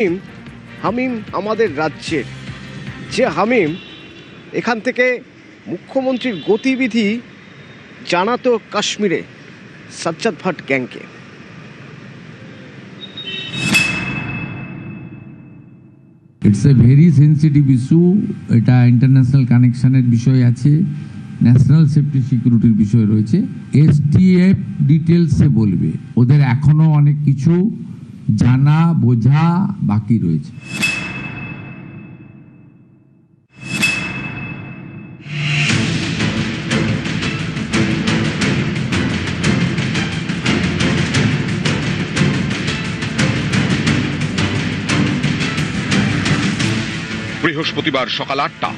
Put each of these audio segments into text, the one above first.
হামিম আমাদের রাজ্যের যে হামিম এখান থেকে মুখ্যমন্ত্রীর গতিবিধি জানাতো কাশ্মীরে সাজ্জাদ ভাট গ্যাংকে। It's a very sensitive issue. এটা ইন্টারন্যাশনাল কানেকশনের বিষয় আছে, ন্যাশনাল সেফটি সিকিউরিটির বিষয় রয়েছে। এসটিএফ ডিটেলসে বলবে, ওদের এখনো অনেক কিছু জানা বোঝা বাকি রয়েছে। বৃহস্পতিবার সকাল ৮টা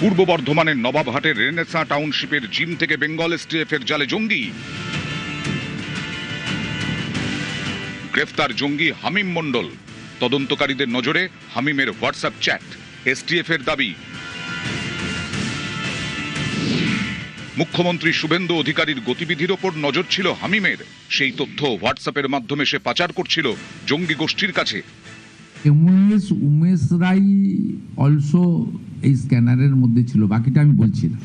পূর্ব বর্ধমানের নবাবহাটের রেনেসা টাউনশিপের জিম থেকে বেঙ্গল এসটিএফ এর জালে জঙ্গি। গ্রেফতার জঙ্গি হামিম মণ্ডল। তদন্তকারীদের নজরে হামিমের হোয়াটসঅ্যাপ চ্যাট। এসটিএফ এর দাবি, মুখ্যমন্ত্রী শুভেন্দু অধিকারীর গতিবিধির ওপর নজর ছিল হামিমের। সেই তথ্য হোয়াটসঅ্যাপের মাধ্যমে সে পাচার করছিল জঙ্গি গোষ্ঠীর কাছে। উমেশ রাই অলসো এই স্ক্যানারের মধ্যে ছিল, বাকিটা আমি বলছি না।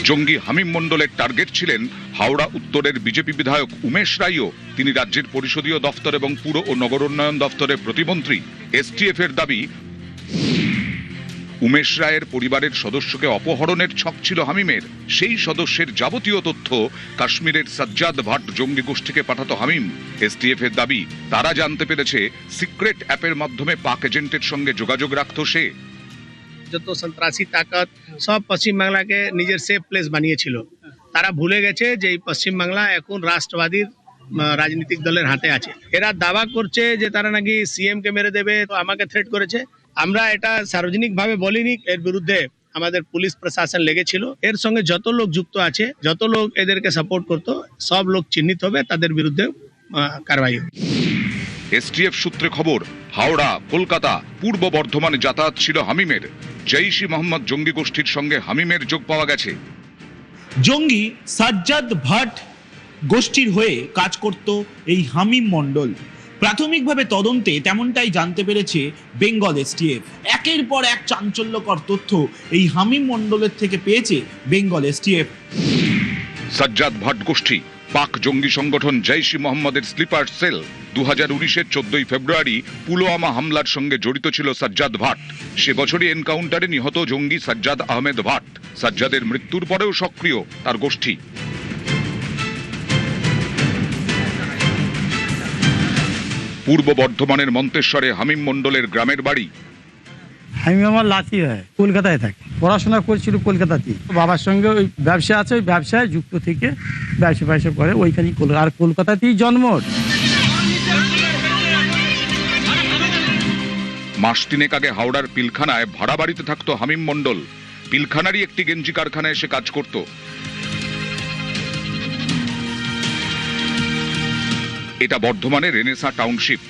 জঙ্গি হামিম মণ্ডলের টার্গেট ছিলেন হাওড়া উত্তরের বিজেপি বিধায়ক উমেশ রাইও। তিনি রাজ্যের পরিষদীয় দফতর এবং পুর ও নগর উন্নয়ন দফতরের প্রতিমন্ত্রী। এসটিএফ এর দাবি, উমেশ রায়ের পরিবারের সদস্যকে অপহরণের ছক ছিল হামিমের। সেই সদস্যের যাবতীয় তথ্য কাশ্মীরের সাজ্জাদ ভাট জঙ্গি গোষ্ঠীকে পাঠাতো হামিম। এসটিএফ এর দাবি, তারা জানতে পেরেছে সিক্রেট অ্যাপের মাধ্যমে পাক এজেন্টের সঙ্গে যোগাযোগ রাখতো সে। যত সন্ত্রাসী তাকত সব পশ্চিমবাংলাকে নিজের সেফ প্লেস বানিয়েছিল। তারা ভুলে গেছে যে এই পশ্চিমবাংলা এখন রাষ্ট্রবাদীর রাজনৈতিক দলের হাতে আছে। এরা দাবা করছে যে তারা নাকি সিএম কে মেরে দেবে, তো আমাকে থ্রেট করেছে। আমরা এটা সার্বজনিকভাবে বলিনি, এর বিরুদ্ধে আমাদের পুলিশ প্রশাসন লেগেছিল। এর সঙ্গে যত লোক যুক্ত আছে, যত লোক এদেরকে সাপোর্ট করতো, সব লোক চিহ্নিত হবে, তাদের বিরুদ্ধে কারবাই হবে। এসটিএফ সূত্রে খবর, হাওড়া, কলকাতা, পূর্ব বর্ধমানে যাতায়াত ছিল হামিমের। জৈশ-ই মোহাম্মদ জঙ্গি গোষ্ঠীর সঙ্গে হামিমের যোগ পাওয়া গেছে। জঙ্গি সাজ্জাদ ভাট গোষ্ঠীর হয়ে কাজ করত এই হামিম মণ্ডল। প্রাথমিকভাবে তদন্তে তেমনটাই জানতে পেরেছে বেঙ্গল এসটিএফ। একের পর এক চাঞ্চল্যকর তথ্য এই হামিম মণ্ডলের থেকে পেয়েছে বেঙ্গল এসটিএফ। সাজ্জাদ ভাট গোষ্ঠী পাক জঙ্গি সংগঠন জৈশ-ই মোহাম্মদের স্লিপার সেল। 2019-এর 14ই ফেব্রুয়ারি পুলওয়ামা হামলার সঙ্গে জড়িত ছিল সাজ্জাদ ভাট। সে বছরই এনকাউন্টারে নিহত জঙ্গি সাজ্জাদ আহমেদ ভাট। সাজ্জাদের মৃত্যুর পরেও সক্রিয় তার গোষ্ঠী। পূর্ব বর্ধমানের মন্তেশ্বরে হামিম মণ্ডলের গ্রামের বাড়ি। আমি আমার লাতি হয়, কলকাতায় থাকে, পড়াশোনা করছিল কলকাতাতে। বাবার সঙ্গে ওই ব্যবসা আছে, ওই ব্যবসায় যুক্ত থেকে ব্যবসা করে ওইখানেই, আর কলকাতাতেই জন্ম। মাস তিনেক আগে হাওড়ার পিলখানায় ভাড়া বাড়িতে থাকতো হামিম মণ্ডল। পিলখানারই একটি গেঞ্জি কারখানায় এসে কাজ করত। এটা বর্ধমানের রেনেসা টাউনশিপ।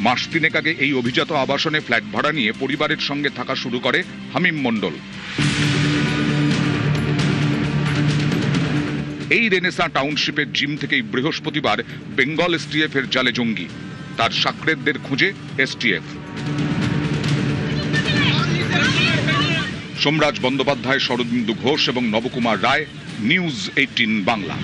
মাস তিনেক আগে এই অভিজাত আবাসনে ফ্ল্যাট ভাড়া নিয়ে পরিবারের সঙ্গে থাকা শুরু করে হামিম মণ্ডল। এই রেনেসা টাউনশিপের জিম থেকেই বৃহস্পতিবার বেঙ্গল এসটিএফ এর জালে জঙ্গি। তার সাকরেদদের খুঁজে এসটিএফ। সোমরাজ বন্দ্যোপাধ্যায়, শরদিন্দু ঘোষ এবং নবকুমার রায়, নিউজ 18 বাংলা।